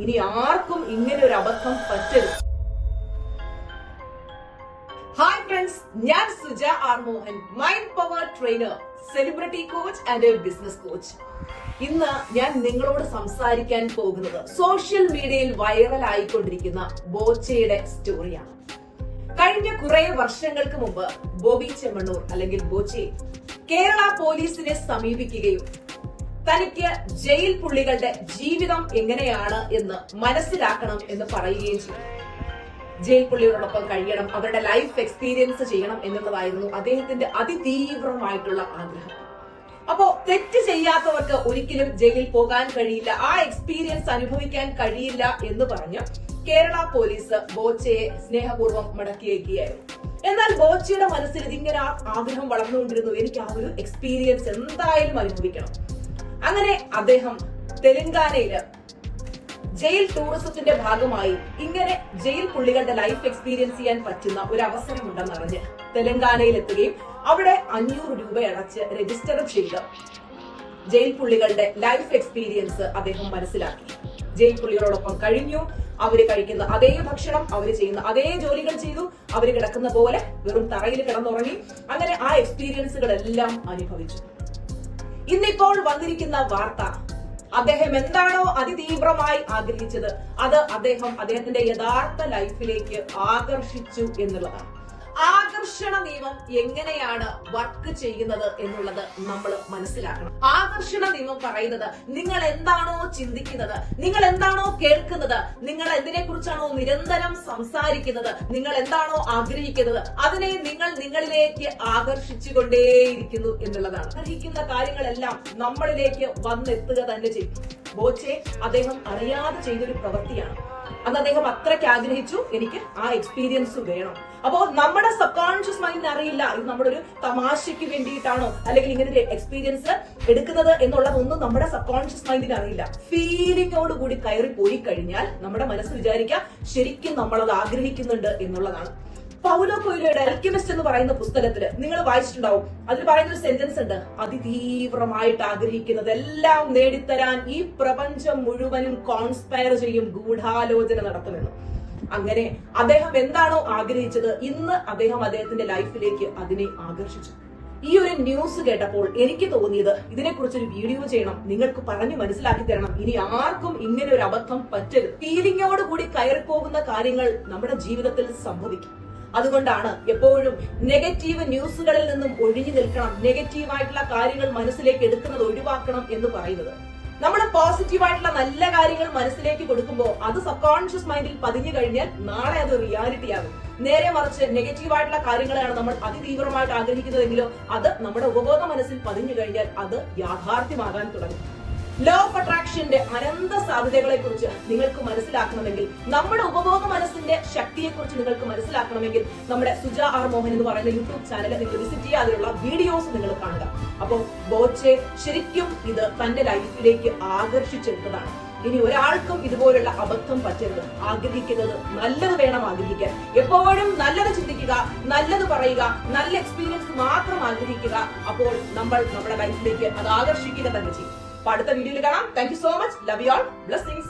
ഇനി ആർക്കും ഇങ്ങനെ ഒരു അബദ്ധം പറ്റരുത്. ഹായ് ഫ്രണ്ട്സ്, ഞാൻ Suja R Mohan, mind power trainer, celebrity coach and business coach. ഇന്ന് ഞാൻ നിങ്ങളോട് സംസാരിക്കാൻ പോകുന്നത് സോഷ്യൽ മീഡിയയിൽ വൈറൽ ആയിക്കൊണ്ടിരിക്കുന്ന ബോച്ചയുടെ സ്റ്റോറിയാണ്. കഴിഞ്ഞ കുറെ വർഷങ്ങൾക്ക് മുമ്പ് ബോബി ചെമ്മണ്ണൂർ അല്ലെങ്കിൽ ബോച്ചെ കേരള പോലീസിനെ സമീപിക്കുകയും തനിക്ക് ജയിൽ പുള്ളികളുടെ ജീവിതം എങ്ങനെയാണ് എന്ന് മനസ്സിലാക്കണം എന്ന് പറയുകയും ചെയ്തു. ജയിൽ പുള്ളികളോടൊപ്പം കഴിയണം, അവരുടെ ലൈഫ് എക്സ്പീരിയൻസ് ചെയ്യണം എന്നുള്ളതായിരുന്നു അദ്ദേഹത്തിന്റെ അതിതീവ്രമായിട്ടുള്ള ആഗ്രഹം. അപ്പോ തെറ്റ് ചെയ്യാത്തവർക്ക് ഒരിക്കലും ജയിലിൽ പോകാൻ കഴിയില്ല, ആ എക്സ്പീരിയൻസ് അനുഭവിക്കാൻ കഴിയില്ല എന്ന് പറഞ്ഞ് കേരള പോലീസ് ബോച്ചയെ സ്നേഹപൂർവ്വം മടക്കിയേക്കുകയായിരുന്നു. എന്നാൽ ബോച്ചയുടെ മനസ്സിൽ ഇതിങ്ങനെ ആഗ്രഹം വളർന്നുകൊണ്ടിരുന്നു, എനിക്ക് ആ ഒരു എക്സ്പീരിയൻസ് എന്തായാലും അനുഭവിക്കണം. അങ്ങനെ അദ്ദേഹം തെലങ്കാനയില് ജയിൽ ടൂറിസത്തിന്റെ ഭാഗമായി ഇങ്ങനെ ജയിൽ പുള്ളികളുടെ ലൈഫ് എക്സ്പീരിയൻസ് ചെയ്യാൻ പറ്റുന്ന ഒരു അവസരമുണ്ടെന്നറിഞ്ഞ് തെലങ്കാനയിൽ എത്തുകയും അവിടെ 500 രൂപ അടച്ച് രജിസ്റ്റർ ചെയ്ത് ജയിൽ പുള്ളികളുടെ ലൈഫ് എക്സ്പീരിയൻസ് അദ്ദേഹം മനസ്സിലാക്കി. ജയിൽ പുള്ളികളോടൊപ്പം കഴിഞ്ഞു, അവര് കഴിക്കുന്ന അതേ ഭക്ഷണം, അവര് ചെയ്യുന്ന അതേ ജോലികൾ ചെയ്തു, അവര് കിടക്കുന്ന പോലെ വെറും തറയിൽ കിടന്നുറങ്ങി. അങ്ങനെ ആ എക്സ്പീരിയൻസുകളെല്ലാം അനുഭവിച്ചു. ഇന്നിപ്പോൾ വന്നിരിക്കുന്ന വാർത്ത, അദ്ദേഹം എന്താണോ അതിതീവ്രമായി ആഗ്രഹിച്ചത് അത് അദ്ദേഹത്തിന്റെ യഥാർത്ഥ ലൈഫിലേക്ക് ആകർഷിച്ചു എന്നുള്ളതാണ്. ആകർഷണ നിയമം എങ്ങനെയാണ് വർക്ക് ചെയ്യുന്നത് എന്നുള്ളത് നമ്മൾ മനസ്സിലാക്കണം. ആകർഷണ നിയമം പറയുന്നത്, നിങ്ങൾ എന്താണോ ചിന്തിക്കുന്നത്, നിങ്ങൾ എന്താണോ കേൾക്കുന്നത്, നിങ്ങൾ എന്തിനെ കുറിച്ചാണോ നിരന്തരം സംസാരിക്കുന്നത്, നിങ്ങൾ എന്താണോ ആഗ്രഹിക്കുന്നത്, അതിനെ നിങ്ങൾ നിങ്ങളിലേക്ക് ആകർഷിച്ചുകൊണ്ടേയിരിക്കുന്നു എന്നുള്ളതാണ്. ആഗ്രഹിക്കുന്ന കാര്യങ്ങളെല്ലാം നമ്മളിലേക്ക് വന്നെത്തുക തന്നെ ചെയ്യും. ബോച്ചെ അദ്ദേഹം അറിയാതെ ചെയ്തൊരു പ്രവൃത്തിയാണ്. അന്ന് അദ്ദേഹം അത്രയ്ക്ക് ആഗ്രഹിച്ചു, എനിക്ക് ആ എക്സ്പീരിയൻസ് വേണം. അപ്പോ നമ്മുടെ സബ് കോൺഷ്യസ് മൈൻഡിന് അറിയില്ല ഇത് നമ്മുടെ ഒരു തമാശയ്ക്ക് വേണ്ടിയിട്ടാണോ അല്ലെങ്കിൽ ഇങ്ങനെ ഒരു എക്സ്പീരിയൻസ് എടുക്കുന്നത് എന്നുള്ളതൊന്നും നമ്മുടെ സബ് കോൺഷ്യസ് മൈൻഡിന് അറിയില്ല. ഫീലിംഗോട് കൂടി കയറി പോയി കഴിഞ്ഞാൽ നമ്മുടെ മനസ്സ് വിചാരിക്കുക ശരിക്കും നമ്മളത് ആഗ്രഹിക്കുന്നുണ്ട് എന്നുള്ളതാണ്. പൗലോ കൊയ്ലോയുടെ അൽക്കെമിസ്റ്റ് എന്ന് പറയുന്ന പുസ്തകത്തില് നിങ്ങൾ വായിച്ചിട്ടുണ്ടാവും. അതിൽ പറയുന്ന ഒരു സെന്റൻസ് ഉണ്ട്, അതിതീവ്രമായിട്ട് ആഗ്രഹിക്കുന്നതെല്ലാം നേടിത്തരാൻ ഈ പ്രപഞ്ചം മുഴുവനും കോൺസ്പയർ ചെയ്യും, ഗൂഢാലോചന നടത്തുമെന്ന്. അങ്ങനെ അദ്ദേഹം എന്താണോ ആഗ്രഹിച്ചത് ഇന്ന് അദ്ദേഹത്തിന്റെ ലൈഫിലേക്ക് അതിനെ ആകർഷിച്ചു. ഈ ഒരു ന്യൂസ് കേട്ടപ്പോൾ എനിക്ക് തോന്നിയത് ഇതിനെക്കുറിച്ചൊരു വീഡിയോ ചെയ്യണം, നിങ്ങൾക്ക് പറഞ്ഞു മനസ്സിലാക്കി തരണം, ഇനി ആർക്കും ഇങ്ങനെ ഒരു അബദ്ധം പറ്റരുത്. ഫീലിംഗോട് കൂടി കയറിപ്പോകുന്ന കാര്യങ്ങൾ നമ്മുടെ ജീവിതത്തിൽ സംഭവിക്കും. അതുകൊണ്ടാണ് എപ്പോഴും നെഗറ്റീവ് ന്യൂസുകളിൽ നിന്നും ഒഴിഞ്ഞു നിൽക്കണം, നെഗറ്റീവായിട്ടുള്ള കാര്യങ്ങൾ മനസ്സിലേക്ക് എടുക്കുന്നത് ഒഴിവാക്കണം എന്ന് പറയുന്നത്. നമ്മൾ പോസിറ്റീവായിട്ടുള്ള നല്ല കാര്യങ്ങൾ മനസ്സിലേക്ക് കൊടുക്കുമ്പോൾ അത് സബ് കോൺഷ്യസ് മൈൻഡിൽ പതിഞ്ഞു കഴിഞ്ഞാൽ നാളെ അത് റിയാലിറ്റി ആകും. നേരെ മറിച്ച് നെഗറ്റീവായിട്ടുള്ള കാര്യങ്ങളാണ് നമ്മൾ അതിതീവ്രമായിട്ട് ആഗ്രഹിക്കുന്നതെങ്കിലോ അത് നമ്മുടെ ഉപബോധ മനസ്സിൽ പതിഞ്ഞു കഴിഞ്ഞാൽ അത് യാഥാർത്ഥ്യമാകാൻ തുടങ്ങും. ലോ ഓഫ് അട്രാക്ഷന്റെ അനന്ത സാധ്യതകളെ കുറിച്ച് നിങ്ങൾക്ക് മനസ്സിലാക്കണമെങ്കിൽ, നമ്മുടെ ഉപബോധ മനസ്സിന്റെ ശക്തിയെ കുറിച്ച് നിങ്ങൾക്ക് മനസ്സിലാക്കണമെങ്കിൽ നമ്മുടെ സുജ ആർ മോഹൻ എന്ന് പറയുന്ന യൂട്യൂബ് ചാനൽ നിങ്ങൾ വിസിറ്റ് ചെയ്യുക, അതിലുള്ള വീഡിയോസ് നിങ്ങൾ കാണുക. അപ്പോൾ ബോച്ചെ ശരിക്കും ഇത് തന്റെ ലൈഫിലേക്ക് ആകർഷിച്ചെടുത്തതാണ്. ഇനി ഒരാൾക്കും ഇതുപോലുള്ള അബദ്ധം പറ്റരുത്. ആഗ്രഹിക്കുന്നത് നല്ലത് വേണം ആഗ്രഹിക്കാൻ. എപ്പോഴും നല്ലത് ചിന്തിക്കുക, നല്ലത് പറയുക, നല്ല എക്സ്പീരിയൻസ് മാത്രം ആഗ്രഹിക്കുക. അപ്പോൾ നമ്മൾ നമ്മുടെ ലൈഫിലേക്ക് അത് ആകർഷിക്കുക തന്നെ ചെയ്യും. അടുത്ത വീഡിയോയിൽ കാണാം. Thank you so much. Love you all. Blessings.